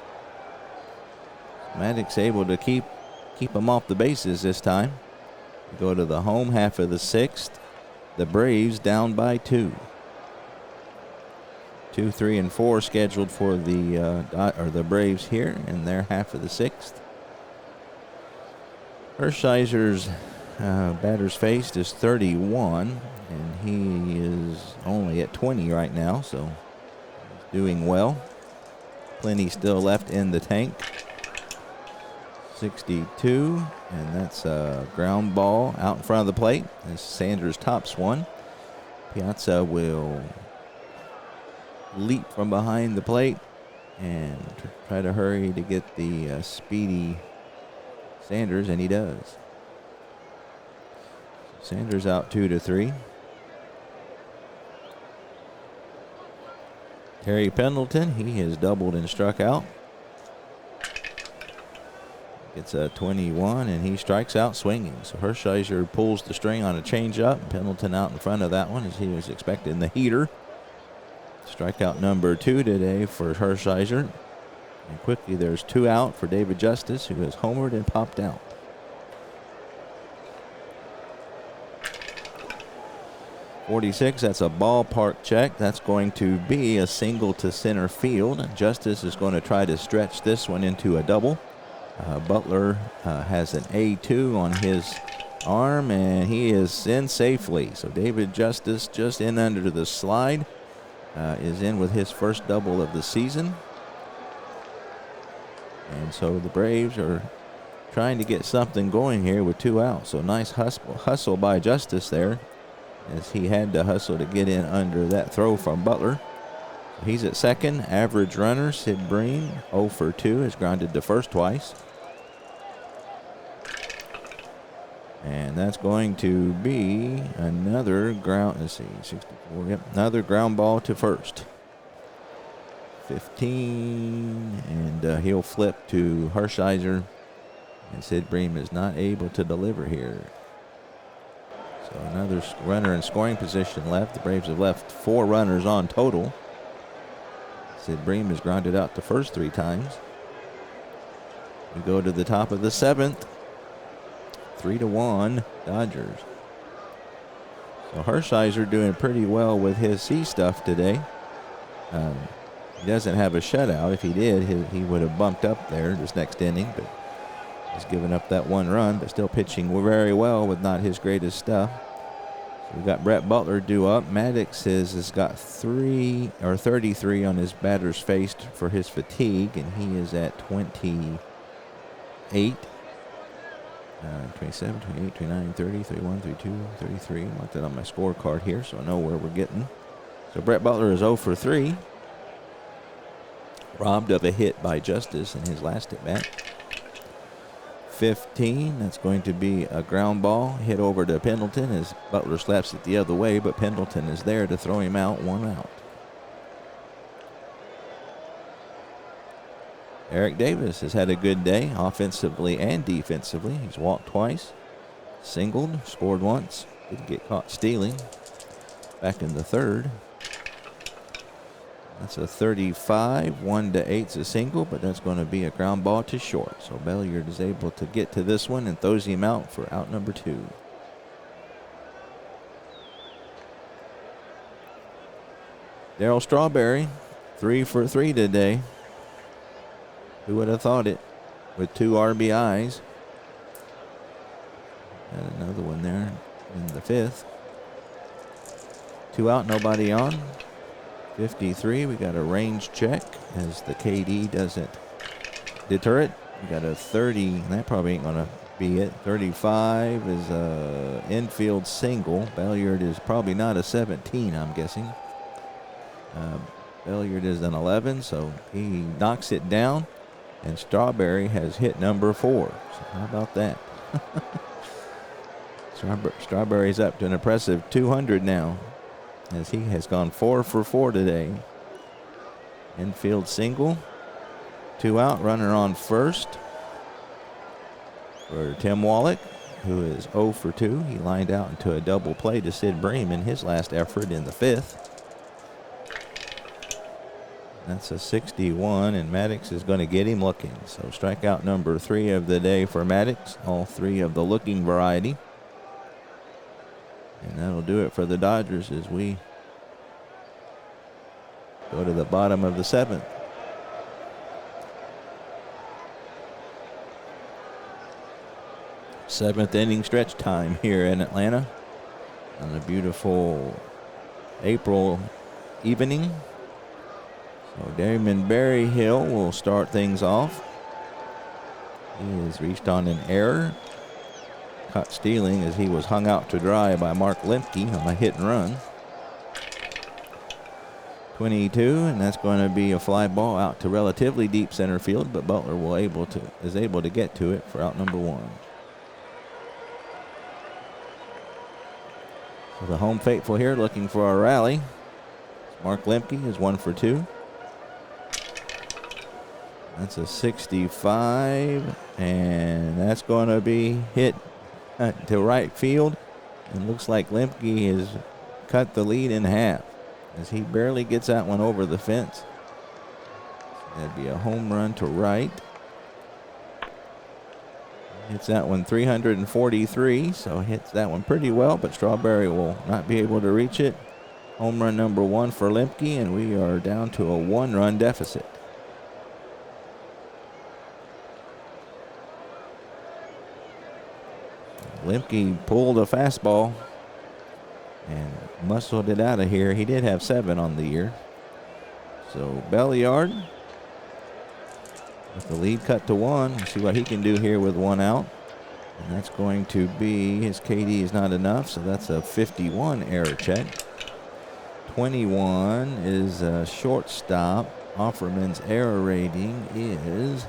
Maddux able to keep them off the bases this time. We go to the home half of the 6th. The Braves down by 2. 2, 3, and 4 scheduled for the Braves here in their half of the 6th. Hershiser's batters faced is 31, and he is only at 20 right now, so he's doing well. Plenty still left in the tank. 62, and that's a ground ball out in front of the plate as Sanders tops one. Piazza will leap from behind the plate and try to hurry to get the speedy Sanders, and he does. Sanders out 2-3. Terry Pendleton, he has doubled and struck out. Gets a 21, and he strikes out swinging. So Hershiser pulls the string on a changeup. Pendleton out in front of that one as he was expecting the heater. Strikeout number 2 today for Hershiser. And quickly there's 2 out for David Justice, who has homered and popped out. 46, that's a ballpark check. That's going to be a single to center field. Justice is going to try to stretch this one into a double. Butler has an A2 on his arm, and he is in safely. So David Justice, just in under the slide, is in with his first double of the season. And so the Braves are trying to get something going here with 2 outs. So nice hustle by Justice there, as he had to hustle to get in under that throw from Butler. He's at second. Average runner, Sid Bream, 0 for 2, has grounded to first twice. And that's going to be another ground, let's see, 64, yep, another ground ball to first. 15, and he'll flip to Hershiser, and Sid Bream is not able to deliver here. So another runner in scoring position left. The Braves have left 4 runners on total. Sid Bream has grounded out the first 3 times. We go to the top of the 7th. 3-1 Dodgers. So Hershiser doing pretty well with his C stuff today. He doesn't have a shutout. If he did, he would have bumped up there this next inning, but he's given up that 1 run, but still pitching very well with not his greatest stuff. So we've got Brett Butler due up. Maddux has got 33 on his batters faced for his fatigue, and he is at 28. 27, 28, 29, 30, 31, 32, 33. I want that on my scorecard here so I know where we're getting. So Brett Butler is 0 for 3. Robbed of a hit by Justice in his last at bat. 15, that's going to be a ground ball hit over to Pendleton as Butler slaps it the other way, but Pendleton is there to throw him out, 1 out. Eric Davis has had a good day offensively and defensively. He's walked twice, singled, scored once, didn't get caught stealing. Back in the 3rd. That's a 35, 1-8's a single, but that's going to be a ground ball to short. So Belliard is able to get to this one and throws him out for out number 2. Darryl Strawberry, 3 for 3 today. Who would have thought it, with 2 RBIs. And another one there in the 5th. 2 out, nobody on. 53, we got a range check as the KD doesn't deter it. We got a 30, that probably ain't going to be it. 35 is a infield single. Belliard is probably not a 17, I'm guessing. Belliard is an 11, so he knocks it down. And Strawberry has hit number 4. So how about that? Strawberry's up to an impressive 200 now, as he has gone 4 for 4 today. Infield single. 2 out, runner on first for Tim Wallach, who is 0 for 2. He lined out into a double play to Sid Bream in his last effort in the 5th. That's a 61, and Maddux is going to get him looking. So strikeout number 3 of the day for Maddux, all 3 of the looking variety. And that'll do it for the Dodgers as we go to the bottom of the 7th. Seventh inning stretch time here in Atlanta on a beautiful April evening. So Damon Berryhill will start things off. He has reached on an error. Caught stealing as he was hung out to dry by Mark Lemke on a hit and run. 22, and that's going to be a fly ball out to relatively deep center field, but Butler is able to get to it for out number 1. So the home faithful here looking for a rally. Mark Lemke is 1 for 2. That's a 65, and that's going to be hit to right field. And looks like Lemke has cut the lead in half as he barely gets that one over the fence. That'd be a home run to right. Hits that one 343, so hits that one pretty well, but Strawberry will not be able to reach it. Home run number 1 for Lemke, and we are down to a 1-run deficit. Lemke pulled a fastball and muscled it out of here. He did have 7 on the year. So Belliard with the lead cut to 1. We'll see what he can do here with 1 out. And that's going to be, his KD is not enough, so that's a 51 error check. 21 is a shortstop. Offerman's error rating is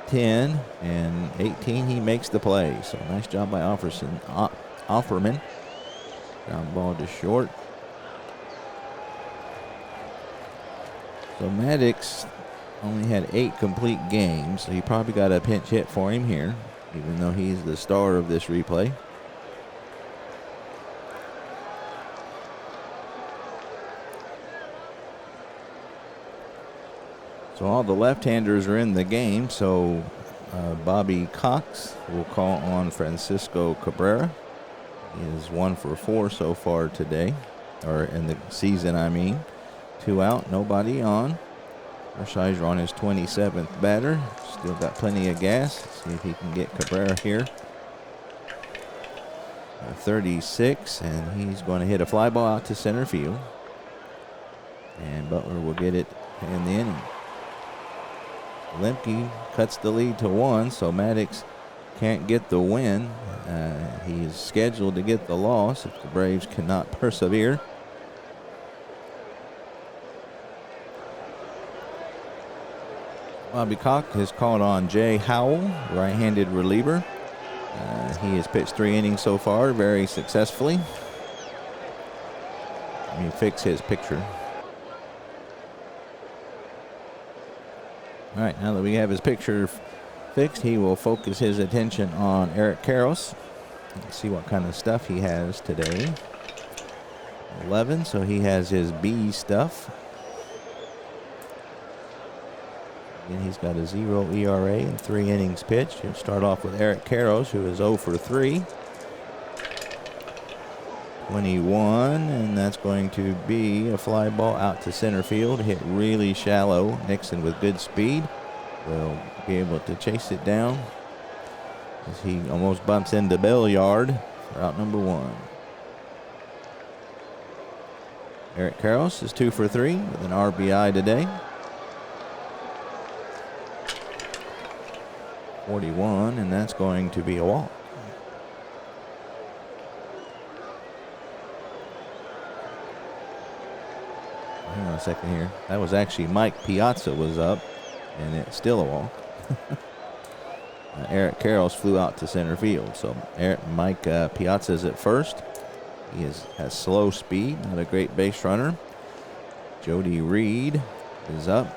10, and 18 he makes the play. So nice job by Offerman. Ground ball to short. So Maddux only had 8 complete games, so he probably got a pinch hit for him here, even though he's the star of this replay. So all the left-handers are in the game, so Bobby Cox will call on Francisco Cabrera. He is 1 for 4 so far today, or in the season, I mean. 2 out, nobody on. Hershiser on his 27th batter. Still got plenty of gas. See if he can get Cabrera here. 36, and he's going to hit a fly ball out to center field. And Butler will get it in the inning. Lemke cuts the lead to 1, so Maddux can't get the win. He is scheduled to get the loss if the Braves cannot persevere. Bobby Cox has called on Jay Howell, right-handed reliever. He has pitched 3 innings so far, very successfully. Let me fix his picture. All right, now that we have his picture fixed, he will focus his attention on Eric Karros. Let's see what kind of stuff he has today. 11, so he has his B stuff. And he's got a 0 ERA and 3 innings pitched. He'll start off with Eric Karros, who is 0 for 3. 21, and that's going to be a fly ball out to center field. Hit really shallow. Nixon with good speed will be able to chase it down as he almost bumps into Belliard for out number 1. Eric Karros is 2 for 3 with an RBI today. 41, and that's going to be a walk. Hang on a second here. That was actually Mike Piazza was up, and it's still a walk. Eric Karros flew out to center field. So Mike Piazza is at first. He has slow speed, not a great base runner. Jody Reed is up.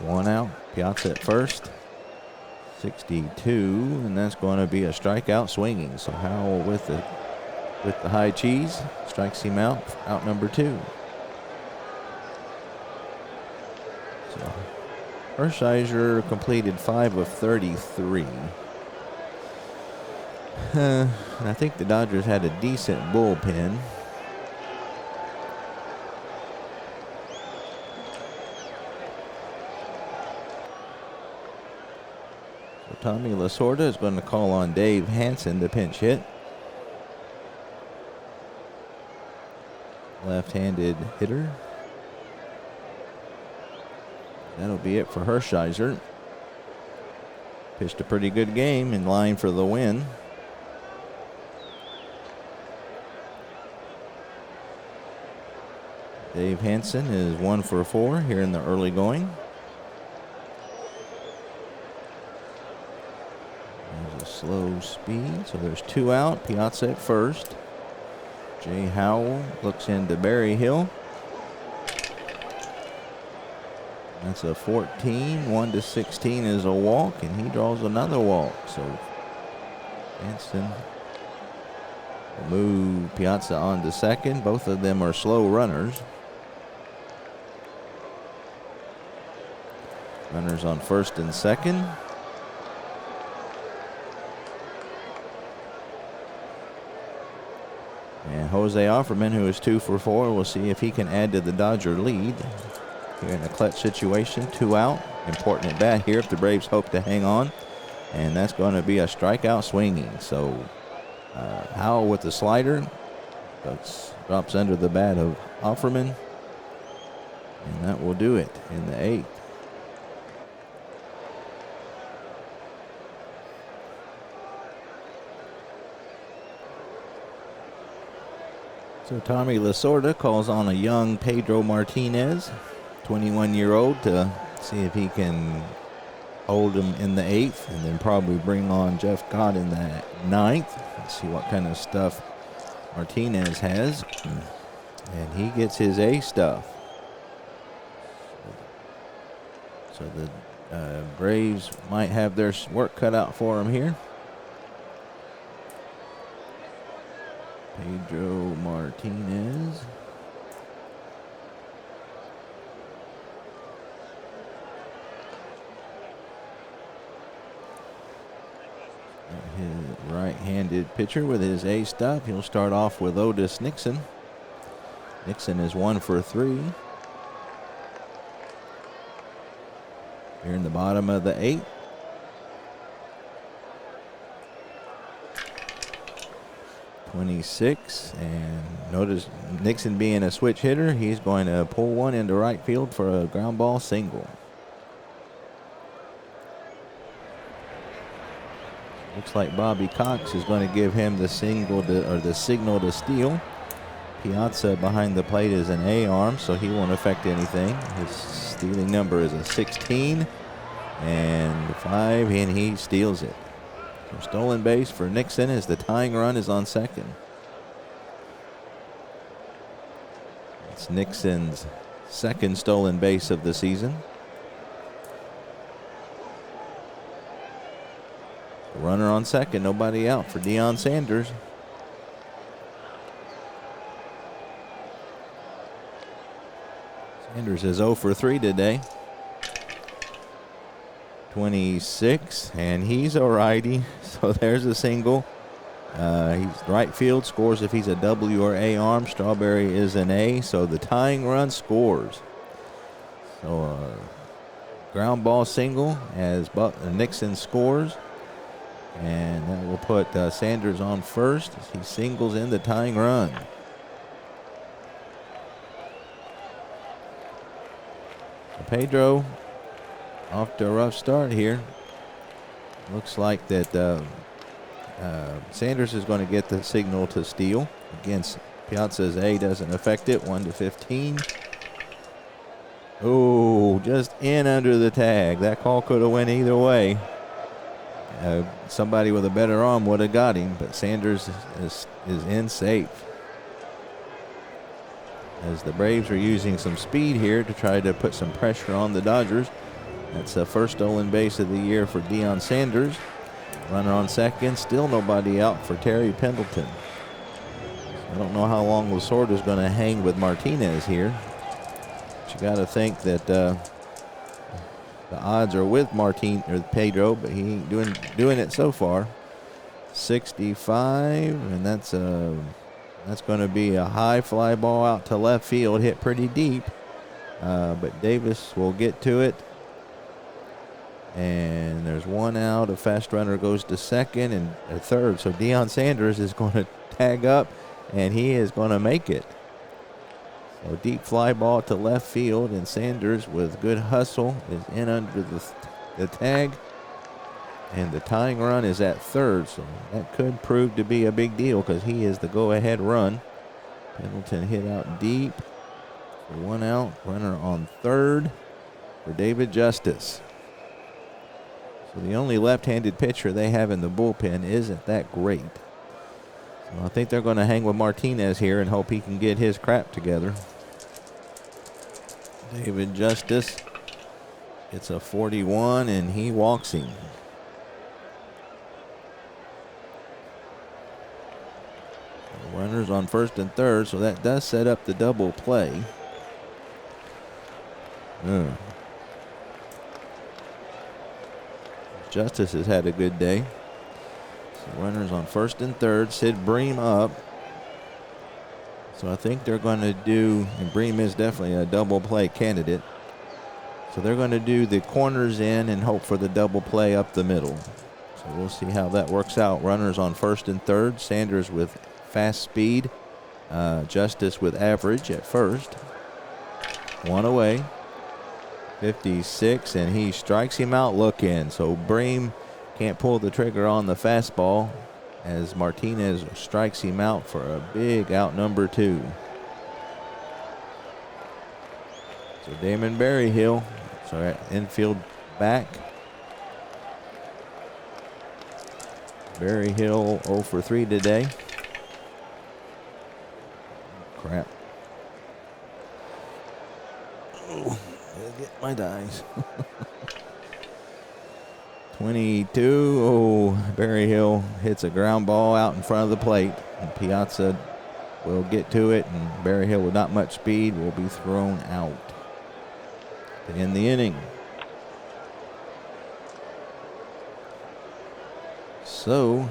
1 out. Piazza at first. 62, and that's going to be a strikeout swinging. So Howell with the high cheese strikes him out number 2. So Hershiser completed 5 of 33. And I think the Dodgers had a decent bullpen. So Tommy Lasorda is going to call on Dave Hansen to pinch hit. Left-handed hitter. That'll be it for Hershiser. Pitched a pretty good game, in line for the win. Dave Hansen is 1 for 4 here in the early going. There's a slow speed, so there's 2 out. Piazza at first. Jay Howell looks into Barry Hill. That's a 14. 1 to 16 is a walk, and he draws another walk. So Hansen will move Piazza on to second. Both of them are slow runners. Runners on first and second. Jose Offerman, who is 2 for 4, we'll see if he can add to the Dodger lead here in a clutch situation. 2 out. Important at bat here if the Braves hope to hang on. And that's going to be a strikeout swinging. So Howell with the slider. Drops under the bat of Offerman. And that will do it in the 8th. So Tommy Lasorda calls on a young Pedro Martinez, 21-year-old, to see if he can hold him in the 8th, and then probably bring on Jeff Gott in the 9th. Let's see what kind of stuff Martinez has. And he gets his A stuff. So the Braves might have their work cut out for him here. Pedro Martinez. His right-handed pitcher with his A stop. He'll start off with Otis Nixon. Nixon is 1 for 3. Here in the bottom of the 8th. .26, and notice Nixon being a switch hitter, he's going to pull one into right field for a ground ball single. Looks like Bobby Cox is going to give him the signal to steal. Piazza behind the plate is an A arm, so he won't affect anything. His stealing number is a 16 and 5, and he steals it. So stolen base for Nixon as the tying run is on second. It's Nixon's second stolen base of the season. Runner on second, nobody out for Deion Sanders. Sanders is 0 for 3 today. 26, and he's a righty, so there's a single. He's right field, scores if he's a W or A arm. Strawberry is an A, so the tying run scores. So ground ball single as Nixon scores, and that will put Sanders on first as he singles in the tying run. So Pedro off to a rough start here. Looks like that Sanders is going to get the signal to steal. Against Piazza's A doesn't affect it. 1 to 15. Oh, just in under the tag. That call could have went either way. Somebody with a better arm would have got him, but Sanders is in safe. As the Braves are using some speed here to try to put some pressure on the Dodgers. That's the first stolen base of the year for Deion Sanders. Runner on second, still nobody out for Terry Pendleton. I don't know how long Lasorda is going to hang with Martinez here. But you got to think that the odds are with Pedro, but he ain't doing it so far. 65, and that's going to be a high fly ball out to left field, hit pretty deep. But Davis will get to it. And there's 1 out. A fast runner goes to second and a third. So Deion Sanders is going to tag up, and he is going to make it. So deep fly ball to left field, and Sanders with good hustle is in under the tag. And the tying run is at third. So that could prove to be a big deal because he is the go-ahead run. Pendleton hit out deep for 1 out. Runner on third for David Justice. So the only left-handed pitcher they have in the bullpen isn't that great. So I think they're going to hang with Martinez here and hope he can get his crap together. David Justice gets a 41, and he walks him. Runners on first and third, so that does set up the double play. Justice has had a good day. So runners on first and third. Sid Bream up. So I think they're going to do, and Bream is definitely a double play candidate. So they're going to do the corners in and hope for the double play up the middle. So we'll see how that works out. Runners on first and third. Sanders with fast speed. Justice with average at first. One away. 56, and he strikes him out looking. So Bream can't pull the trigger on the fastball as Martinez strikes him out for a big out number 2. So Damon Berryhill, infield back. Berryhill 0 for 3 today. Crap. Oh, gotta get my dice. 22. Oh, Berryhill hits a ground ball out in front of the plate. And Piazza will get to it, and Berryhill with not much speed will be thrown out to end the inning. So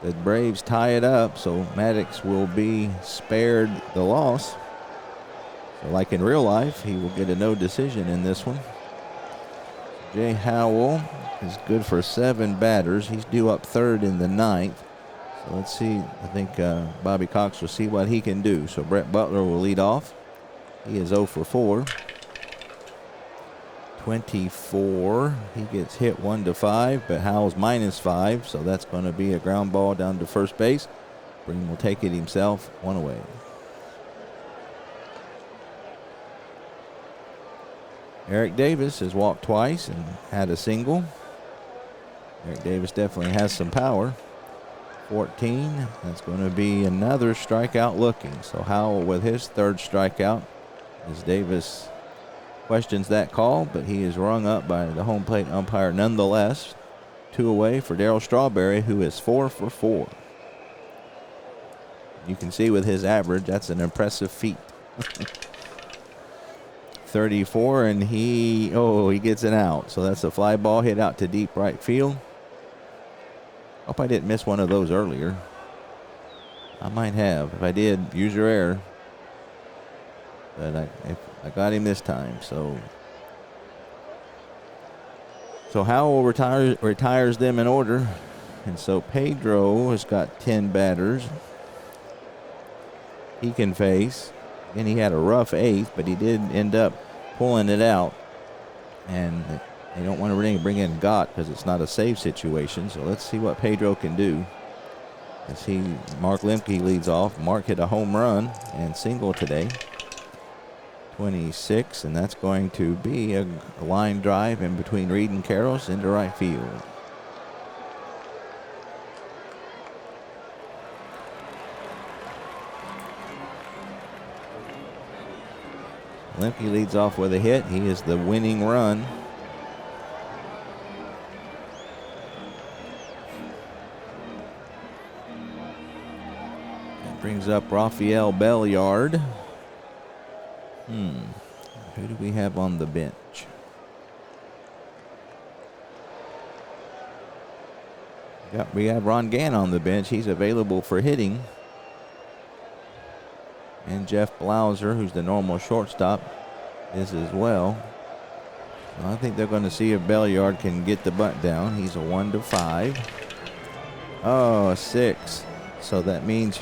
the Braves tie it up, so Maddux will be spared the loss. So like in real life, he will get a no decision in this one. Jay Howell is good for 7 batters. He's due up third in the 9th. So let's see. I think Bobby Cox will see what he can do. So Brett Butler will lead off. He is 0 for 4. 24. He gets hit 1-5, but Howell's -5, so that's going to be a ground ball down to first base. Bream will take it himself. 1 away. Eric Davis has walked twice and had a single. Eric Davis definitely has some power. 14. That's going to be another strikeout looking. So Howell with his 3rd strikeout as Davis questions that call, but he is rung up by the home plate umpire nonetheless. 2 away for Darryl Strawberry, who is 4 for 4. You can see with his average, that's an impressive feat. 34, and he gets an out. So that's a fly ball hit out to deep right field. Hope I didn't miss one of those earlier. I might have. If I did, use your error. But I got him this time. So Howell retires them in order. And so Pedro has got 10 batters he can face. And he had a rough 8th, but he did end up pulling it out. And they don't want to really bring in Gott because it's not a save situation. So let's see what Pedro can do. Mark Lemke leads off. Mark hit a home run and single today. 26, and that's going to be a line drive in between Reed and Karros into right field. Lemke leads off with a hit. He is the winning run. That brings up Rafael Belliard. Who do we have on the bench? We have Ron Gann on the bench. He's available for hitting. And Jeff Blauser, who's the normal shortstop, is as well. So I think they're going to see if Belliard can get the bunt down. He's a 1-5. Oh, a 6. So that means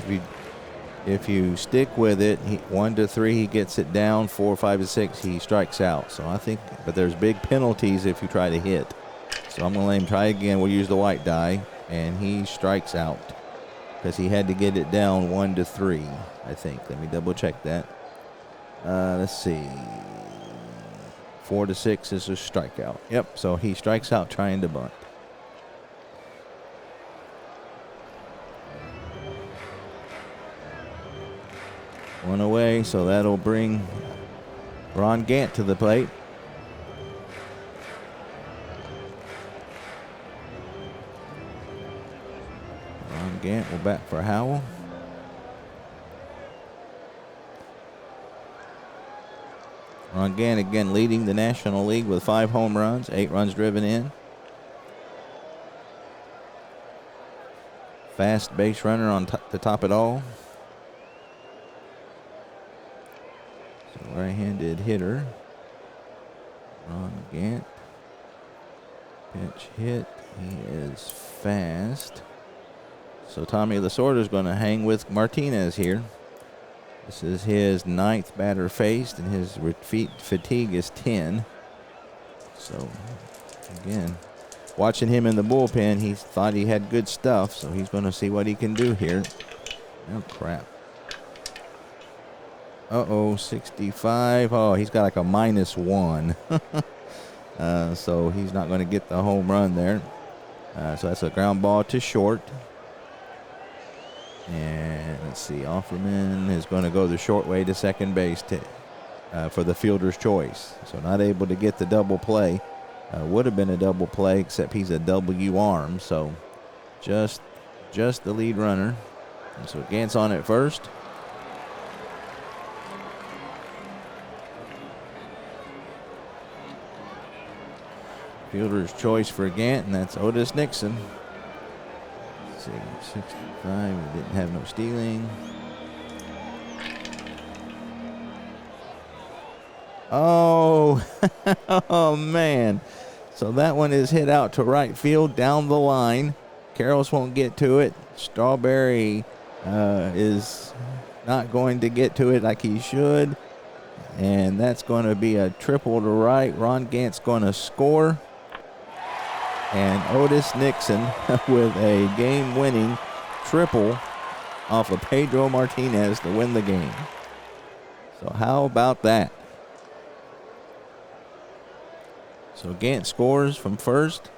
if you stick with it, 1-3, he gets it down. 4, 5, and 6, he strikes out. So I think, but there's big penalties if you try to hit. So I'm going to let him try again. We'll use the white die, and he strikes out because he had to get it down 1-3, I think. Let me double check that. Let's see. 4-6 is a strikeout. Yep, so he strikes out trying to bunt. One away, so that'll bring Ron Gant to the plate. Ron Gant will bat for Howell. Ron Gant again leading the National League with 5 home runs, 8 runs driven in. Fast base runner on to top it all. right-handed hitter. Ron Gant. Pinch hit. He is fast. So Tommy Lasorda is going to hang with Martinez here. This is his 9th batter faced, and his fatigue is 10. So, again, watching him in the bullpen, he thought he had good stuff, so he's going to see what he can do here. Oh, crap. Uh-oh, 65. Oh, he's got like a -1. So he's not going to get the home run there. So that's a ground ball to short. And let's see, Offerman is going to go the short way to second base for the fielder's choice. So not able to get the double play. Would have been a double play, except he's a W arm. So just the lead runner. And so Gant's on at first. Fielder's choice for Gant, and that's Otis Nixon. Let's see, 65, we didn't have no stealing. Oh, oh man. So that one is hit out to right field down the line. Karros won't get to it. Strawberry is not going to get to it like he should. And that's going to be a triple to right. Ron Gant's going to score. And Otis Nixon with a game-winning triple off of Pedro Martinez to win the game. So how about that? So Gant scores from first.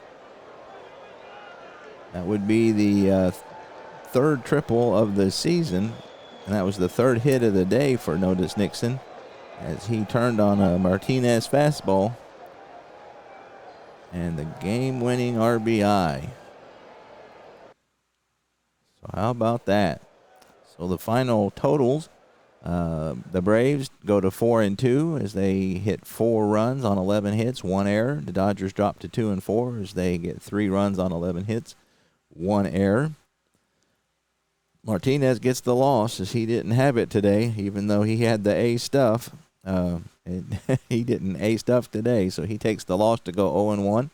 That would be the third triple of the season. And that was the third hit of the day for Otis Nixon, as he turned on a Martinez fastball. And the game-winning RBI. So how about that? So the final totals, the Braves go to 4-2 as they hit 4 runs on 11 hits, 1 error. The Dodgers drop to 2-4 as they get 3 runs on 11 hits, 1 error. Martinez gets the loss as he didn't have it today, even though he had the A stuff. He didn't A stuff today, so he takes the loss to go 0-1.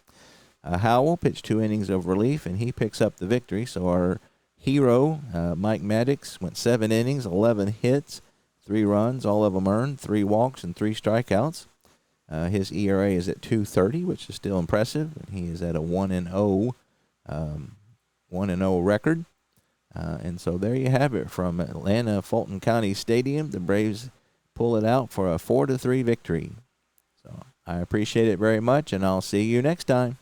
Howell pitched 2 innings of relief, and he picks up the victory. So our hero, Mike Maddux, went 7 innings, 11 hits, 3 runs, all of them earned, 3 walks, and 3 strikeouts. His ERA is at 2.30, which is still impressive. He is at a 1-0 record. And so there you have it from Atlanta Fulton County Stadium. The Braves pull it out for a 4-3 victory. So I appreciate it very much, and I'll see you next time.